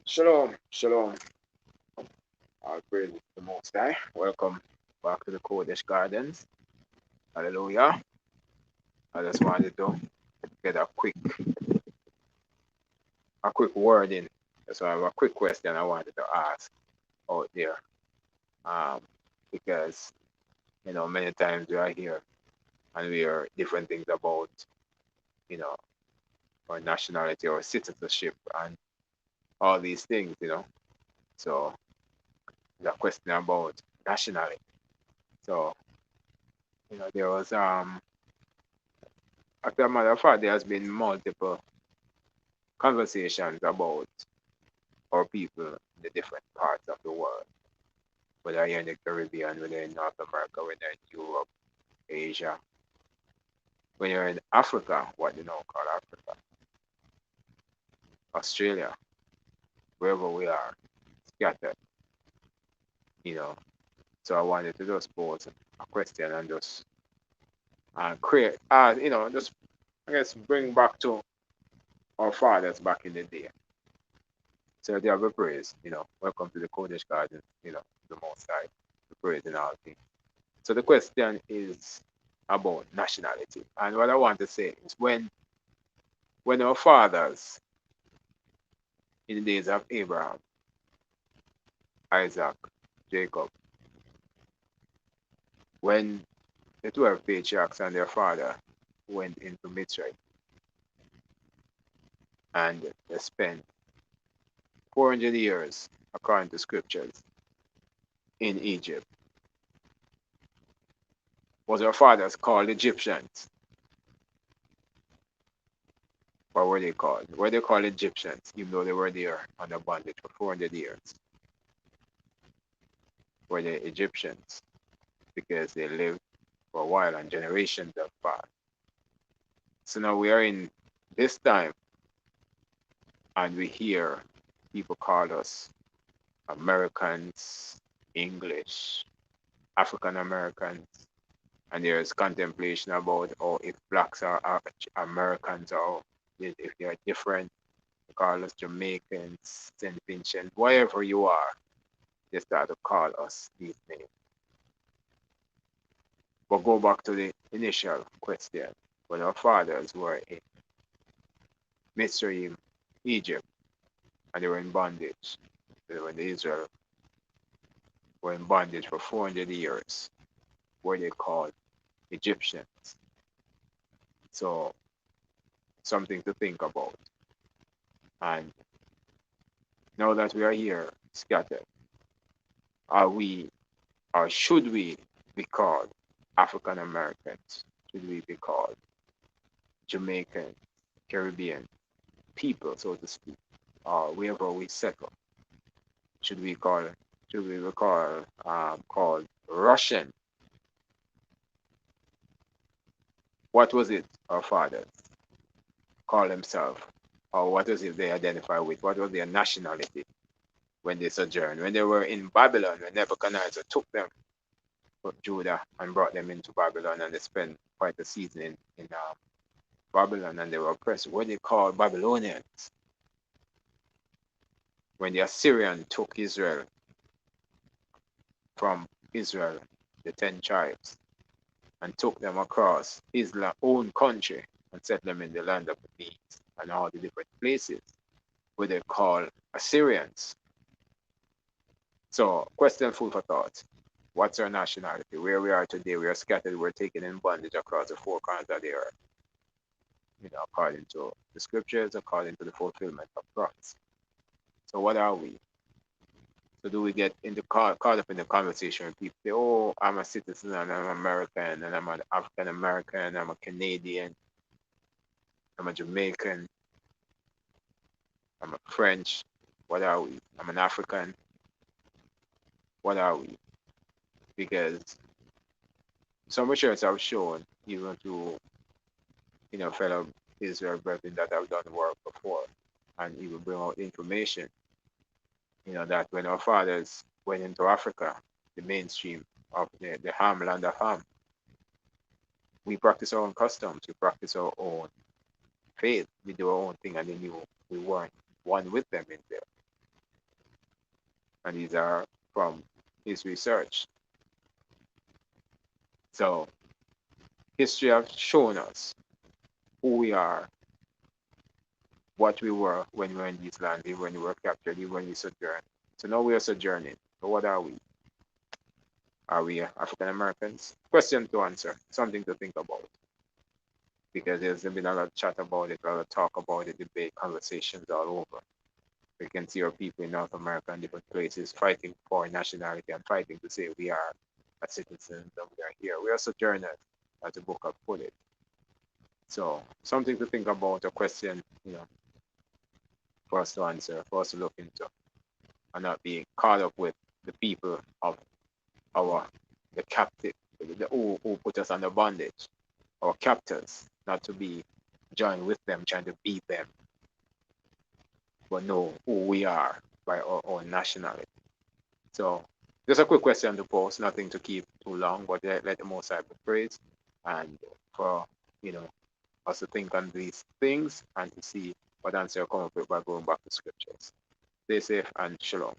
Shalom, shalom. All praise to the Most High. Welcome back to the Kodesh Gardens. Hallelujah. I just wanted to get a quick word in. So I have a quick question I wanted to ask out there. Um, because many times we are here and we hear different things about you know our nationality or citizenship and all these things. So the question about nationality. So there was as a matter of fact there has been multiple conversations about our people in the different parts of the world, whether you're in the Caribbean, whether in North America, whether in Europe, Asia, when you're in Africa, what you know call Africa, Australia, wherever we are, scattered, you know. So I wanted to just pose a question and just create, just I guess bring back to our fathers back in the day. So they have a praise, welcome to the Kodesh Garden, the Most High, the praise in all things. So the question is about nationality. And what I want to say is when our fathers in the days of Abraham, Isaac, Jacob, when the 12 patriarchs and their father went into Mitzrayim and they spent 400 years, according to scriptures, in Egypt, was our fathers called Egyptians? What were they called? Were they called Egyptians, even though they were there under bondage for 400 years? Were they Egyptians because they lived for a while and generations have passed? So now we are in this time and we hear people call us Americans, English, African Americans, and there's contemplation about if blacks are Americans or if they are different. They call us Jamaicans, St. Vincent, wherever you are, they start to call us these names. But go back to the initial question. When our fathers were in Mitzrayim, Egypt, and they were in bondage, when Israel were in bondage for 400 years, were they called Egyptians? So something to think about. And now that we are here scattered, are we or should we be called African Americans? Should we be called Jamaican, Caribbean people, so to speak, or wherever we settle? Should we call called Russian? What was it our fathers called themselves? Or what was it they identify with? What was their nationality when they sojourned? When they were in Babylon, when Nebuchadnezzar took them from Judah and brought them into Babylon, and they spent quite a season in Babylon, and they were oppressed. What they called Babylonians. When the Assyrian took Israel from Israel, the 10 tribes, and took them across his own country and set them in the land of the Medes and all the different places where they call Assyrians. So, question food for thought. What's our nationality? Where we are today, we are scattered, we're taken in bondage across the four corners of the earth. According to the scriptures, according to the fulfillment of Christ. So what are we? So do we get caught up in the conversation when people say, oh, I'm a citizen and I'm American and I'm an African American, I'm a Canadian, I'm a Jamaican, I'm a French. What are we? I'm an African. What are we? Because some research have shown, even to fellow Israel brethren that have done work before, and even bring out information, that when our fathers went into Africa, the mainstream of the Ham, land of Ham, we practice our own customs, we practice our own faith, we do our own thing, and they knew we weren't one with them in there. and these are from his research. So history has shown us who we are, what we were when we were in these lands, even when we were captured, even when we sojourned. So now we are sojourning. So what are we? Are we African Americans? Question to answer, something to think about. Because there's been a lot of chat about it, a lot of talk about it, debate, conversations all over. We can see our people in North America and different places fighting for nationality and fighting to say we are a citizens and we are here. We are sojourners, as the book have put it. So something to think about, a question, for us to answer, for us to look into, and not being caught up with the people of our the captive, who put us under bondage, our captors, not to be joined with them, trying to beat them, but know who we are by our own nationality. So just a quick question to pose, nothing to keep too long, but let the Most High be praised, and for you know us to think on these things and to see what answer come up with by going back to scriptures. Stay safe and shalom.